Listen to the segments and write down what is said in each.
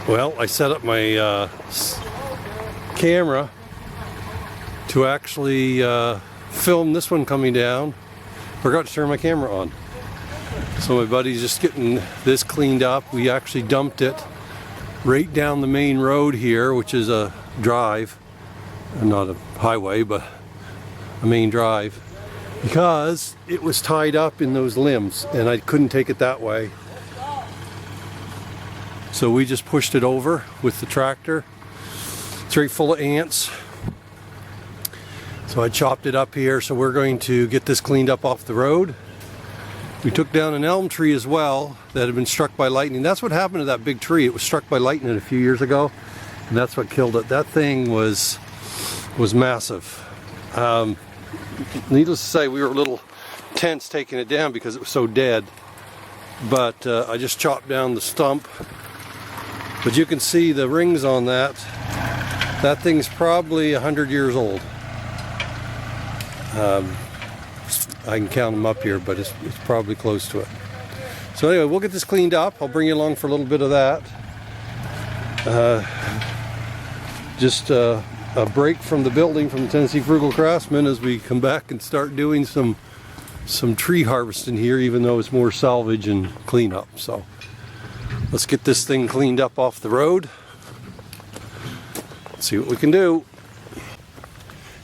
Well, I set up my camera to actually film this one coming down. Forgot to turn my camera on. So my buddy's just getting this cleaned up. We actually dumped it right down the main road here, which is a drive. Not a highway, but a main drive. Because it was tied up in those limbs and I couldn't take it that way. So we just pushed it over with the tractor. It's right full of ants. So I chopped it up here, so we're going to get this cleaned up off the road. We took down an elm tree as well that had been struck by lightning. That's what happened to that big tree. It was struck by lightning a few years ago, and that's what killed it. That thing was massive. Needless to say, we were a little tense taking it down because it was so dead. But I just chopped down the stump. But you can see the rings on that. That thing's probably 100 years old. I can count them up here, but it's probably close to it. So anyway, we'll get this cleaned up. I'll bring you along for a little bit of that. Just a break from the building from the Tennessee Frugal Craftsman as we come back and start doing some tree harvesting here, even though it's more salvage and cleanup. So let's get this thing cleaned up off the road. See what we can do.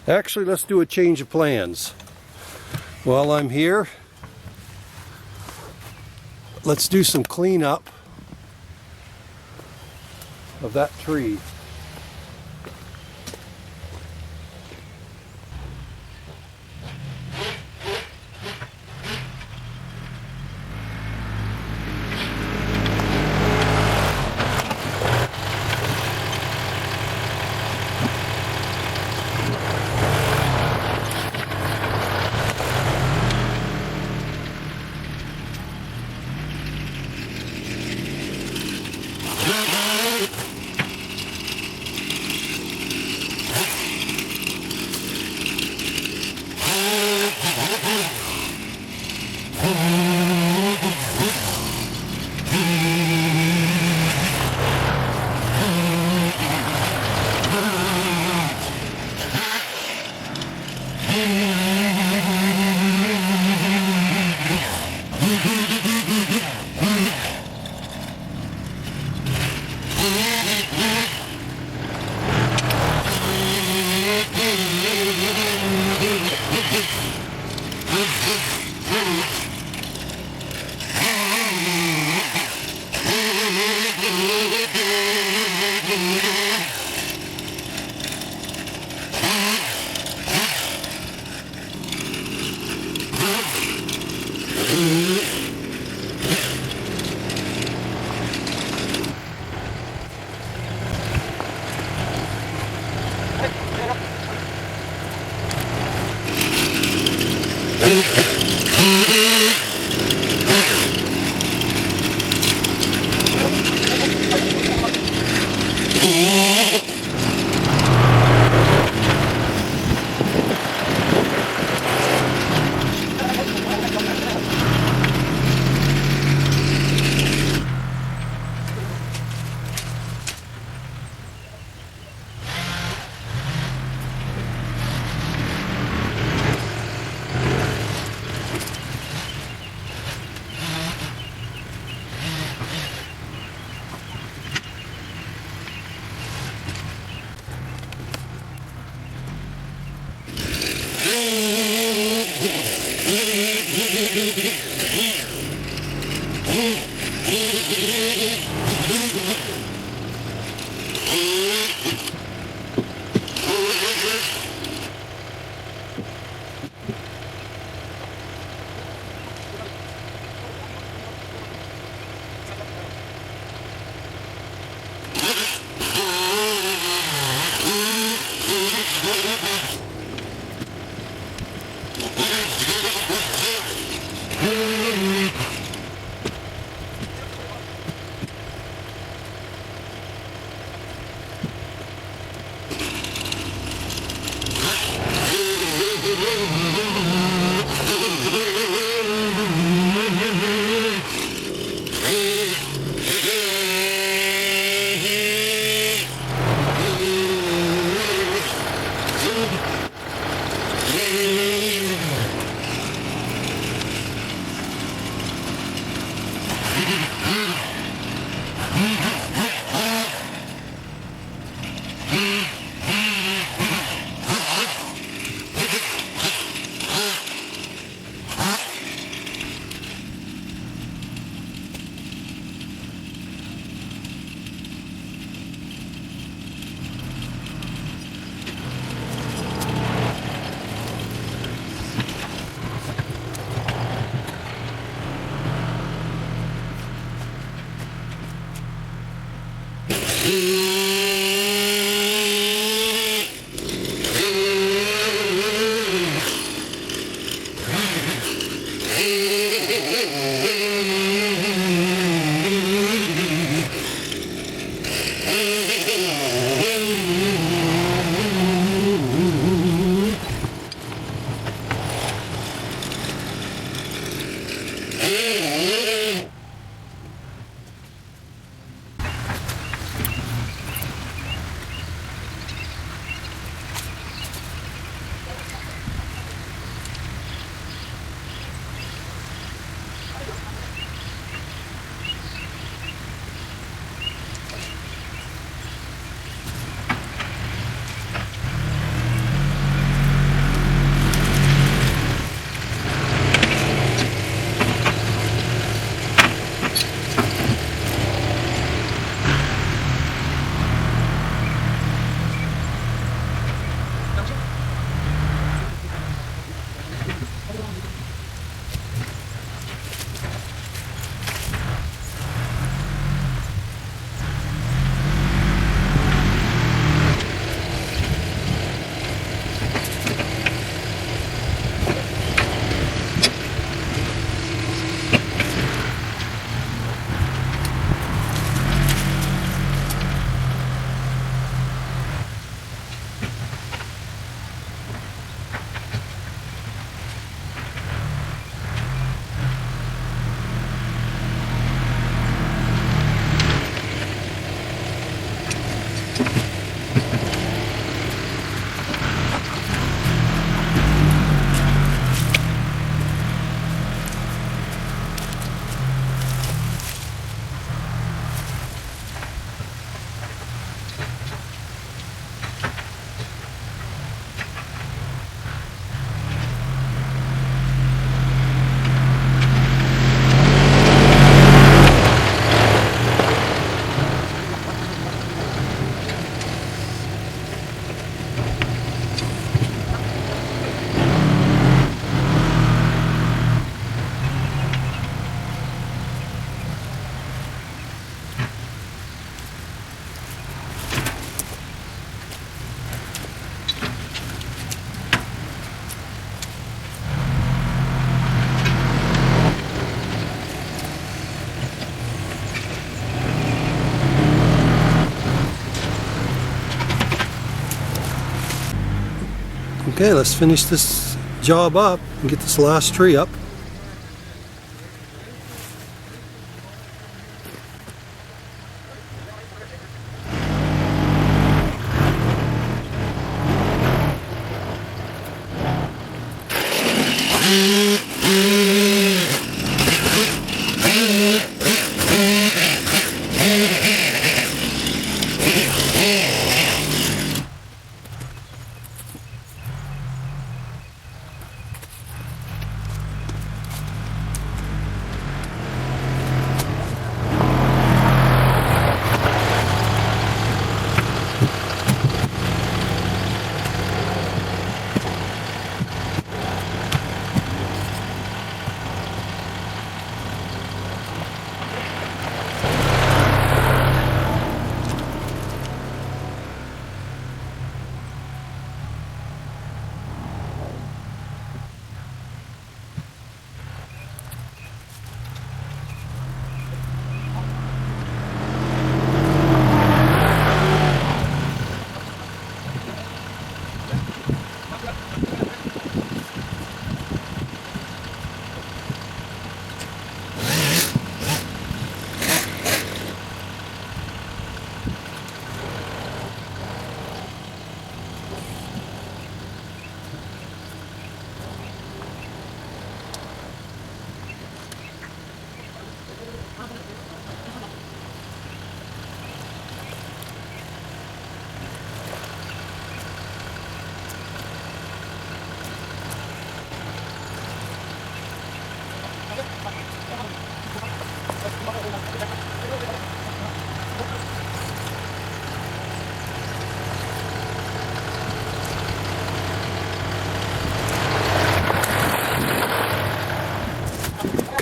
Actually, let's do a change of plans. While I'm here, let's do some cleanup of that tree. Okay, let's finish this job up and get this last tree up.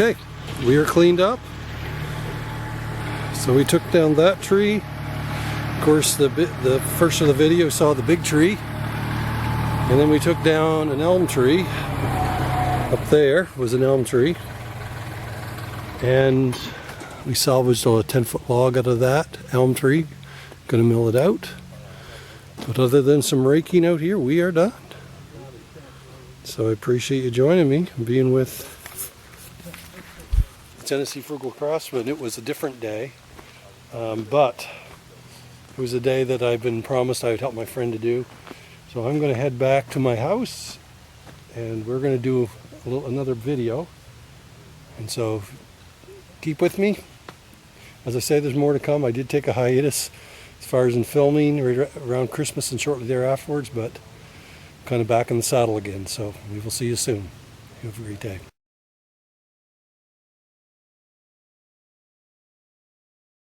Okay, we are cleaned up. So we took down that tree. Of course, the first of the video saw the big tree. And then we took down an elm tree. Up there was an elm tree. And we salvaged a 10-foot log out of that elm tree. Gonna mill it out. But other than some raking out here, we are done. So I appreciate you joining me and being with Tennessee Frugal Craftsman. It was a different day, but it was a day that I've been promised I would help my friend to do. So I'm going to head back to my house and we're going to do another video. And so keep with me. As I say, there's more to come. I did take a hiatus as far as in filming around Christmas and shortly thereafterwards, but kind of back in the saddle again. So we will see you soon. You have a great day.